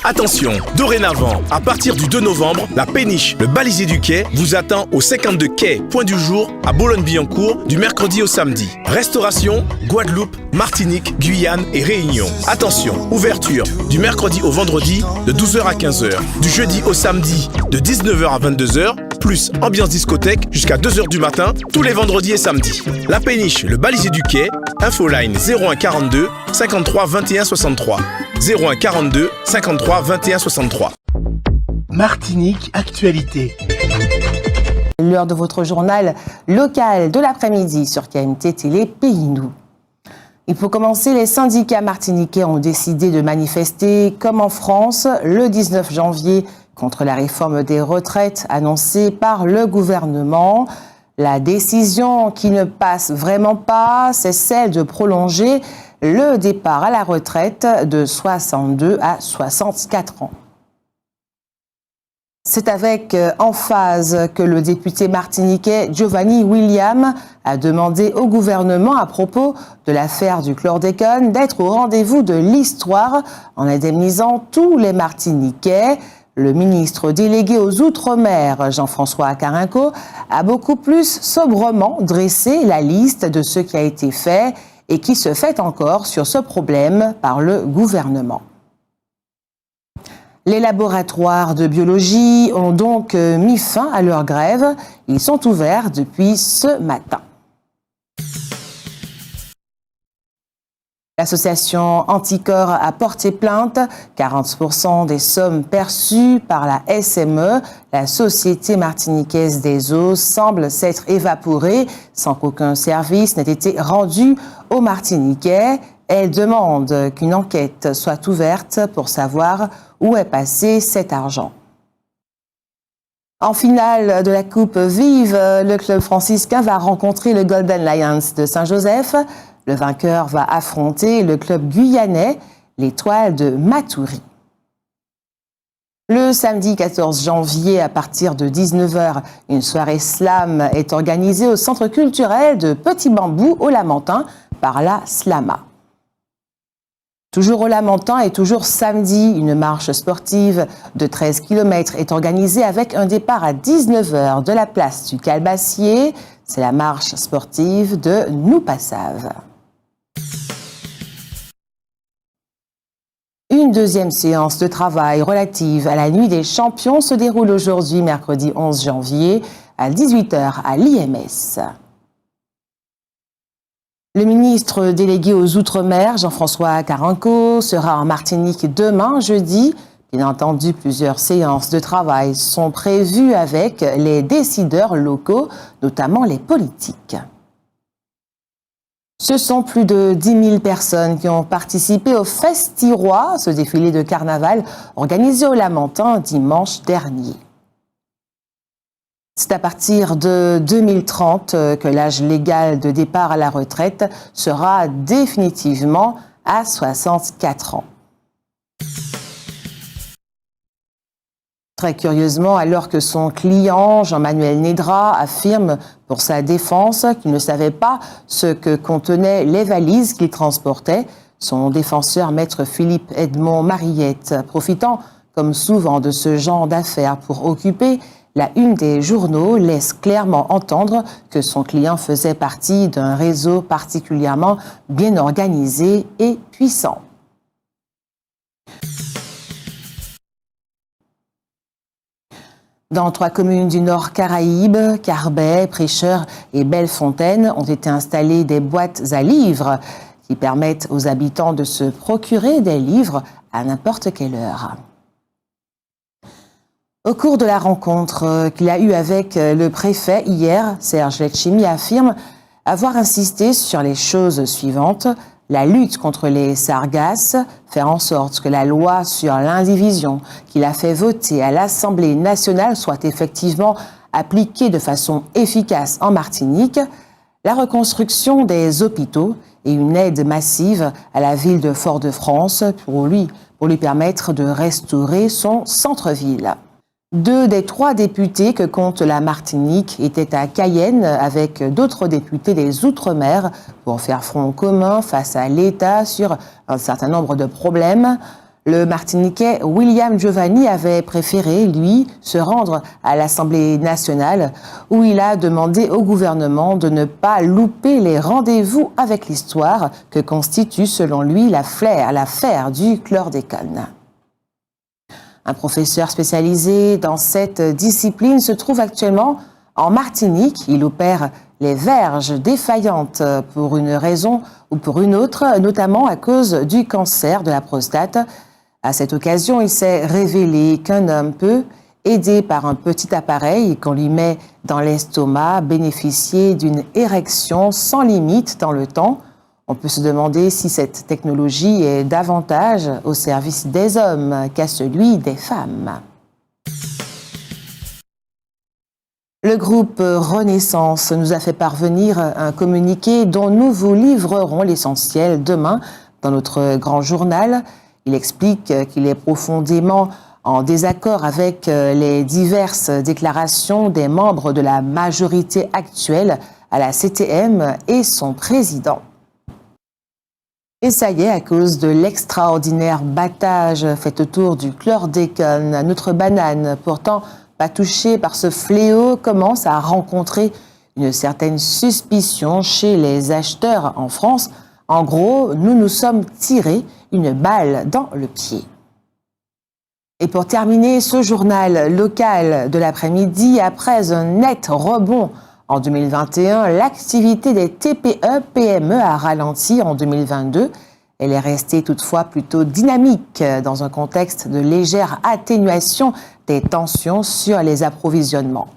Attention, dorénavant, à partir du 2 novembre, la péniche, le balisier du quai, vous attend au 52 quai Point du Jour à Boulogne-Billancourt du mercredi au samedi. Restauration, Guadeloupe, Martinique, Guyane et Réunion. Attention, ouverture du mercredi au vendredi de 12h à 15h, du jeudi au samedi de 19h à 22h, plus ambiance discothèque jusqu'à 2h du matin, tous les vendredis et samedis. La péniche, le balisier du quai, infoline 01 42 53 21 63. 01 42 53 21 63. Martinique Actualité. L'heure de votre journal local de l'après-midi sur KMT Télé Pays Nou. Et pour commencer, les syndicats martiniquais ont décidé de manifester, comme en France, le 19 janvier contre la réforme des retraites annoncée par le gouvernement. La décision qui ne passe vraiment pas, c'est celle de prolonger le départ à la retraite de 62 à 64 ans. C'est avec emphase que le député martiniquais Giovanni William a demandé au gouvernement à propos de l'affaire du chlordécone d'être au rendez-vous de l'histoire en indemnisant tous les Martiniquais. Le ministre délégué aux Outre-mer, Jean-François Carinco, a beaucoup plus sobrement dressé la liste de ce qui a été fait et qui se fait encore sur ce problème par le gouvernement. Les laboratoires de biologie ont donc mis fin à leur grève. Ils sont ouverts depuis ce matin. L'association Anticorps a porté plainte. 40% des sommes perçues par la SME, la Société martiniquaise des eaux, semblent s'être évaporées sans qu'aucun service n'ait été rendu aux Martiniquais. Elle demande qu'une enquête soit ouverte pour savoir où est passé cet argent. En finale de la Coupe Vive, le club franciscain va rencontrer le Golden Lions de Saint-Joseph. Le vainqueur va affronter le club guyanais, l'Étoile de Matoury. Le samedi 14 janvier, à partir de 19h, une soirée slam est organisée au centre culturel de Petit Bambou au Lamentin par la Slama. Toujours au Lamentin et toujours samedi, une marche sportive de 13 km est organisée avec un départ à 19h de la place du Calbassier. C'est la marche sportive de Noupassav. Une deuxième séance de travail relative à la Nuit des Champions se déroule aujourd'hui, mercredi 11 janvier, à 18h à l'IMS. Le ministre délégué aux Outre-mer, Jean-François Carinco, sera en Martinique demain, jeudi. Bien entendu, plusieurs séances de travail sont prévues avec les décideurs locaux, notamment les politiques. Ce sont plus de 10 000 personnes qui ont participé au Festi-Roi, ce défilé de carnaval organisé au Lamentin dimanche dernier. C'est à partir de 2030 que l'âge légal de départ à la retraite sera définitivement à 64 ans. Très curieusement, alors que son client, Jean-Manuel Nédra, affirme pour sa défense qu'il ne savait pas ce que contenaient les valises qu'il transportait, son défenseur, maître Philippe Edmond Mariette, profitant, comme souvent, de ce genre d'affaires pour occuper la une des journaux, laisse clairement entendre que son client faisait partie d'un réseau particulièrement bien organisé et puissant. Dans 3 communes du Nord Caraïbes, Carbet, Prêcheur et Bellefontaine, ont été installées des boîtes à livres qui permettent aux habitants de se procurer des livres à n'importe quelle heure. Au cours de la rencontre qu'il a eue avec le préfet hier, Serge Letchimy affirme avoir insisté sur les choses suivantes: la lutte contre les sargasses, faire en sorte que la loi sur l'indivision qu'il a fait voter à l'Assemblée nationale soit effectivement appliquée de façon efficace en Martinique, la reconstruction des hôpitaux et une aide massive à la ville de Fort-de-France pour lui permettre de restaurer son centre-ville. 2 des 3 députés que compte la Martinique étaient à Cayenne avec d'autres députés des Outre-mer pour faire front commun face à l'État sur un certain nombre de problèmes. Le Martiniquais William Giovanni avait préféré, lui, se rendre à l'Assemblée nationale où il a demandé au gouvernement de ne pas louper les rendez-vous avec l'histoire que constitue, selon lui, l'affaire du chlordécone. Un professeur spécialisé dans cette discipline se trouve actuellement en Martinique. Il opère les verges défaillantes pour une raison ou pour une autre, notamment à cause du cancer de la prostate. À cette occasion, il s'est révélé qu'un homme peut, aidé par un petit appareil qu'on lui met dans l'estomac, bénéficier d'une érection sans limite dans le temps. On peut se demander si cette technologie est davantage au service des hommes qu'à celui des femmes. Le groupe Renaissance nous a fait parvenir un communiqué dont nous vous livrerons l'essentiel demain dans notre grand journal. Il explique qu'il est profondément en désaccord avec les diverses déclarations des membres de la majorité actuelle à la CTM et son président. Et ça y est, à cause de l'extraordinaire battage fait autour du chlordécone, notre banane, pourtant pas touchée par ce fléau, commence à rencontrer une certaine suspicion chez les acheteurs en France. En gros, nous nous sommes tirés une balle dans le pied. Et pour terminer ce journal local de l'après-midi, après un net rebond en 2021, l'activité des TPE-PME a ralenti en 2022. Elle est restée toutefois plutôt dynamique dans un contexte de légère atténuation des tensions sur les approvisionnements.